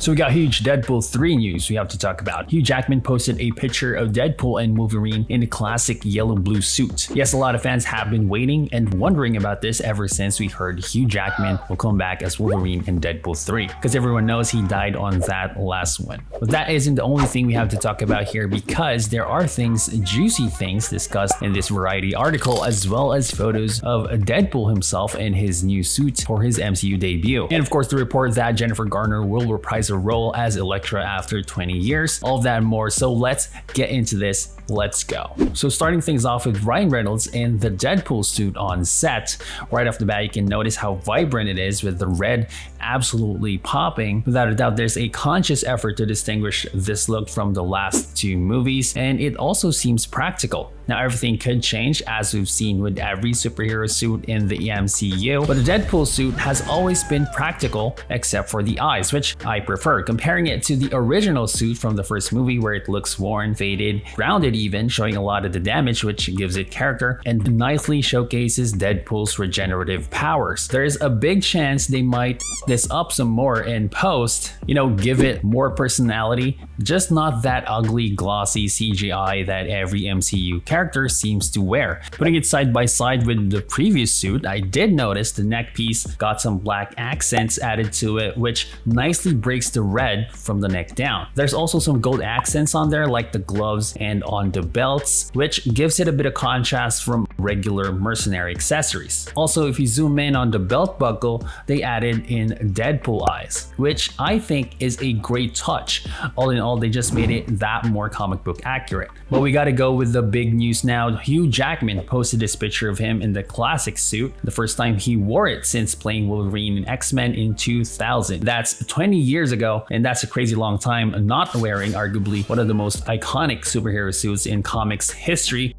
So we got huge Deadpool 3 news we have to talk about. Hugh Jackman posted a picture of Deadpool and Wolverine in the classic yellow-blue suit. Yes, a lot of fans have been waiting and wondering about this ever since we heard Hugh Jackman will come back as Wolverine in Deadpool 3, because everyone knows he died on that last one. But that isn't the only thing we have to talk about here, because there are juicy things discussed in this Variety article, as well as photos of Deadpool himself in his new suit for his MCU debut. And of course, the report that Jennifer Garner will reprise her role as Elektra after 20 years. All of that and more. So let's get into this. Let's go. So starting things off with Ryan Reynolds in the Deadpool suit on set. Right off the bat, you can notice how vibrant it is, with the red absolutely popping. Without a doubt, there's a conscious effort to distinguish this look from the last two movies, and it also seems practical. Now, everything could change, as we've seen with every superhero suit in the MCU, but the Deadpool suit has always been practical, except for the eyes, which I prefer. Comparing it to the original suit from the first movie, where it looks worn, faded, grounded even, showing a lot of the damage, which gives it character and nicely showcases Deadpool's regenerative powers. There is a big chance they might this up some more in post, give it more personality, just not that ugly glossy CGI that every MCU character seems to wear. Putting it side by side with the previous suit, I did notice the neck piece got some black accents added to it, which nicely breaks the red from the neck down. There's also some gold accents on there, like the gloves and on the belts, which gives it a bit of contrast from regular mercenary accessories. Also, if you zoom in on the belt buckle, they added in Deadpool eyes, which I think is a great touch. All in all, they just made it that more comic book accurate. But we gotta go with the big news now. Hugh Jackman posted this picture of him in the classic suit, the first time he wore it since playing Wolverine in X-Men in 2000. That's 20 years ago, and that's a crazy long time not wearing arguably one of the most iconic superhero suits in comics history.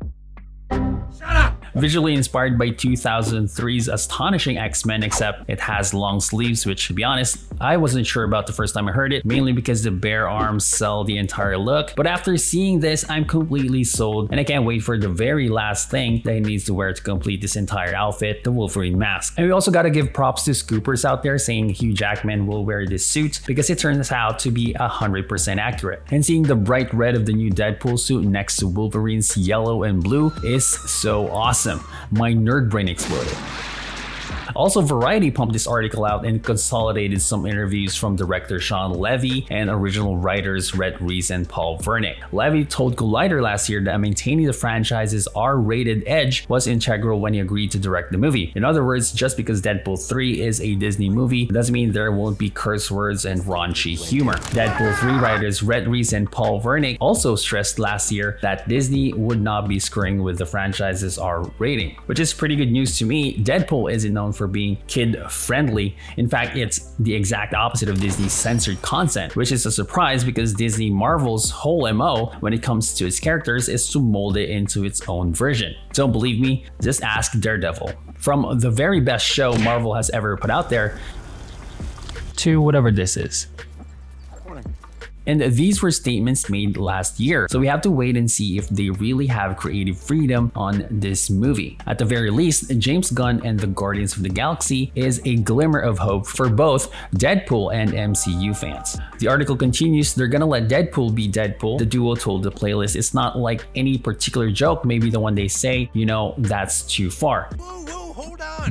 Visually inspired by 2003's astonishing X-Men, except it has long sleeves, which, to be honest, I wasn't sure about the first time I heard it, mainly because the bare arms sell the entire look. But after seeing this, I'm completely sold, and I can't wait for the very last thing that he needs to wear to complete this entire outfit, the Wolverine mask. And we also gotta give props to scoopers out there saying Hugh Jackman will wear this suit, because it turns out to be 100% accurate. And seeing the bright red of the new Deadpool suit next to Wolverine's yellow and blue is so awesome. My nerd brain exploded. Also, Variety pumped this article out and consolidated some interviews from director Sean Levy and original writers Rhett Reese and Paul Wernick. Levy told Collider last year that maintaining the franchise's R-rated edge was integral when he agreed to direct the movie. In other words, just because Deadpool 3 is a Disney movie doesn't mean there won't be curse words and raunchy humor. Deadpool 3 writers Rhett Reese and Paul Wernick also stressed last year that Disney would not be screwing with the franchise's R rating, which is pretty good news to me. Deadpool isn't known for being kid-friendly. In fact, it's the exact opposite of Disney's censored content, which is a surprise because Disney Marvel's whole MO when it comes to its characters is to mold it into its own version. Don't believe me? Just ask Daredevil. From the very best show Marvel has ever put out there to whatever this is. And these were statements made last year, so we have to wait and see if they really have creative freedom on this movie. At the very least, James Gunn and the Guardians of the Galaxy is a glimmer of hope for both Deadpool and MCU fans. The article continues, they're gonna let Deadpool be Deadpool. The duo told the playlist it's not like any particular joke, maybe the one they say, that's too far.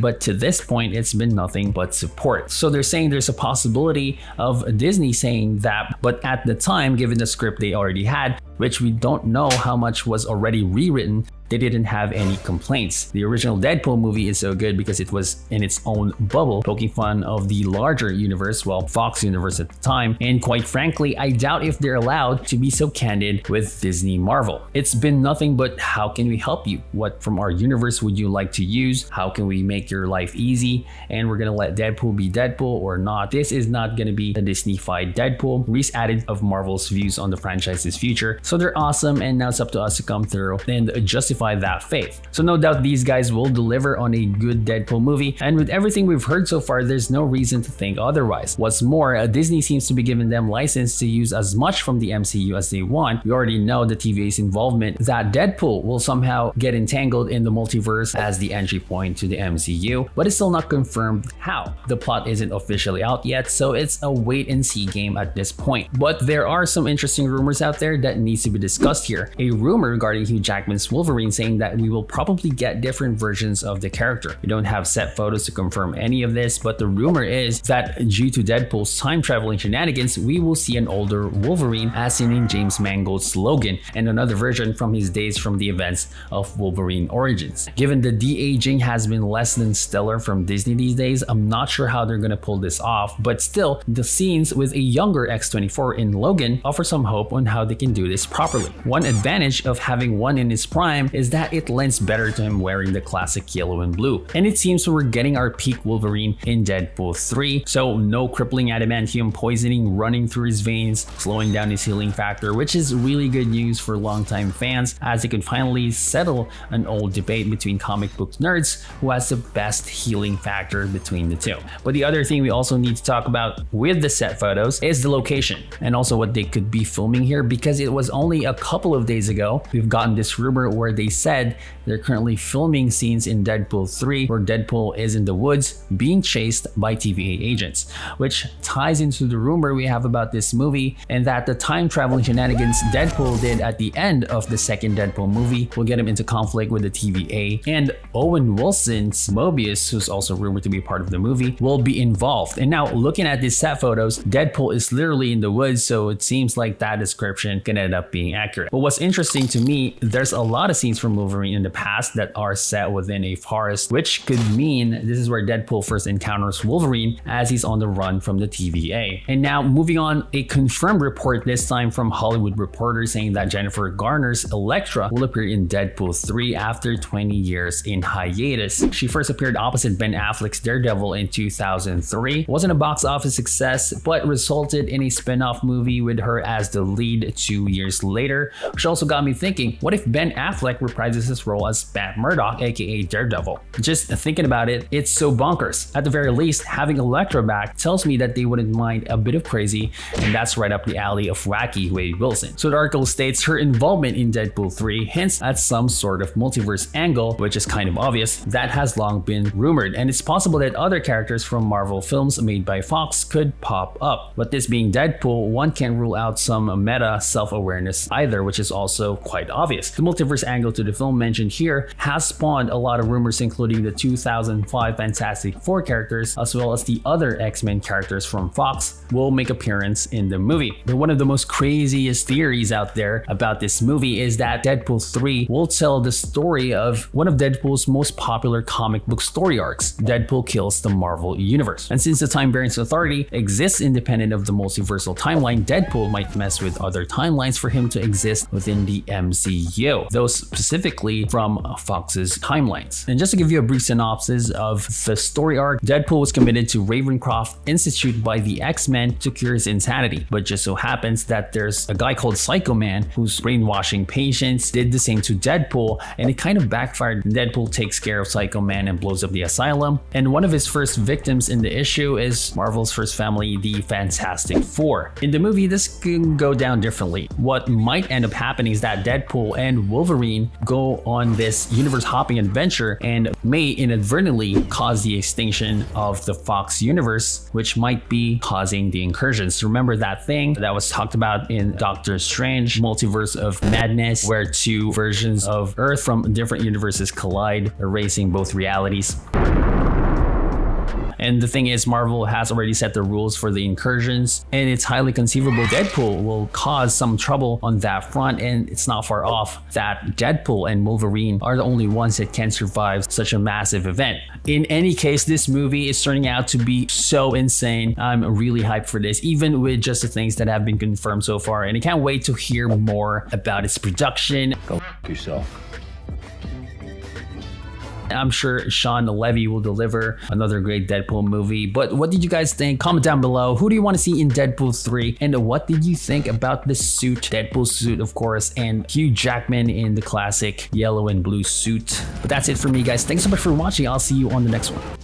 But to this point, it's been nothing but support. So they're saying there's a possibility of Disney saying that, but at the time, given the script they already had, which we don't know how much was already rewritten, they didn't have any complaints. The original Deadpool movie is so good because it was in its own bubble, poking fun of the larger universe, well, Fox universe at the time, and quite frankly, I doubt if they're allowed to be so candid with Disney Marvel. It's been nothing but how can we help you? What from our universe would you like to use? How can we make your life easy? And we're gonna let Deadpool be Deadpool or not. This is not gonna be a Disney-fied Deadpool. Reese added of Marvel's views on the franchise's future, so they're awesome, and now it's up to us to come through and justify justify that faith. So no doubt these guys will deliver on a good Deadpool movie, and with everything we've heard so far, there's no reason to think otherwise. What's more, Disney seems to be giving them license to use as much from the MCU as they want. We already know the TVA's involvement that Deadpool will somehow get entangled in the multiverse as the entry point to the MCU, but it's still not confirmed how. The plot isn't officially out yet, so it's a wait and see game at this point. But there are some interesting rumors out there that needs to be discussed here. A rumor regarding Hugh Jackman's Wolverine saying that we will probably get different versions of the character. We don't have set photos to confirm any of this, but the rumor is that due to Deadpool's time traveling shenanigans, we will see an older Wolverine as seen in James Mangold's Logan, and another version from his days from the events of Wolverine Origins. Given the de-aging has been less than stellar from Disney these days, I'm not sure how they're gonna pull this off, but still, the scenes with a younger X-24 in Logan offer some hope on how they can do this properly. One advantage of having one in his prime is that it lends better to him wearing the classic yellow and blue, and it seems we're getting our peak Wolverine in Deadpool 3, so no crippling adamantium poisoning running through his veins, slowing down his healing factor, which is really good news for longtime fans, as it could finally settle an old debate between comic book nerds who has the best healing factor between the two. But the other thing we also need to talk about with the set photos is the location, and also what they could be filming here, because it was only a couple of days ago we've gotten this rumor where they said they're currently filming scenes in Deadpool 3 where Deadpool is in the woods being chased by TVA agents, which ties into the rumor we have about this movie, and that the time traveling shenanigans Deadpool did at the end of the second Deadpool movie will get him into conflict with the TVA, and Owen Wilson's Mobius, who's also rumored to be part of the movie, will be involved. And now looking at these set photos, Deadpool is literally in the woods, so it seems like that description can end up being accurate. But what's interesting to me, there's a lot of scenes from Wolverine in the past that are set within a forest, which could mean this is where Deadpool first encounters Wolverine as he's on the run from the TVA. And now moving on, a confirmed report this time from Hollywood Reporter saying that Jennifer Garner's Elektra will appear in Deadpool 3 after 20 years in hiatus. She first appeared opposite Ben Affleck's Daredevil in 2003. It wasn't a box office success, but resulted in a spin-off movie with her as the lead 2 years later, which also got me thinking, what if Ben Affleck reprises his role as Matt Murdock, aka Daredevil? Just thinking about it, it's so bonkers. At the very least, having Elektra back tells me that they wouldn't mind a bit of crazy, and that's right up the alley of wacky Wade Wilson. So the article states her involvement in Deadpool 3 hints at some sort of multiverse angle, which is kind of obvious, that has long been rumored, and it's possible that other characters from Marvel films made by Fox could pop up. But this being Deadpool, one can't rule out some meta self-awareness either, which is also quite obvious. The multiverse angle to the film mentioned here has spawned a lot of rumors, including the 2005 Fantastic Four characters, as well as the other X-Men characters from Fox will make appearance in the movie. But one of the most craziest theories out there about this movie is that Deadpool 3 will tell the story of one of Deadpool's most popular comic book story arcs, Deadpool Kills the Marvel Universe. And since the Time Variance Authority exists independent of the multiversal timeline, Deadpool might mess with other timelines for him to exist within the MCU, those specifically from Fox's timelines. And just to give you a brief synopsis of the story arc, Deadpool was committed to Ravencroft Institute by the X-Men to cure his insanity, but just so happens that there's a guy called Psycho-Man who's brainwashing patients, did the same to Deadpool, and it kind of backfired. Deadpool takes care of Psycho-Man and blows up the asylum, and one of his first victims in the issue is Marvel's first family, the Fantastic Four. In the movie, this can go down differently. What might end up happening is that Deadpool and Wolverine go on this universe-hopping adventure and may inadvertently cause the extinction of the Fox universe, which might be causing the incursions. Remember that thing that was talked about in Doctor Strange, Multiverse of Madness, where two versions of Earth from different universes collide, erasing both realities? And the thing is, Marvel has already set the rules for the incursions, and it's highly conceivable Deadpool will cause some trouble on that front, and it's not far off that Deadpool and Wolverine are the only ones that can survive such a massive event. In any case, this movie is turning out to be so insane. I'm really hyped for this, even with just the things that have been confirmed so far, and I can't wait to hear more about its production. Go f*** yourself. I'm sure Sean Levy will deliver another great Deadpool movie. But what did you guys think? Comment down below. Who do you want to see in Deadpool 3? And what did you think about this suit? Deadpool suit, of course, and Hugh Jackman in the classic yellow and blue suit. But that's it for me, guys. Thanks so much for watching. I'll see you on the next one.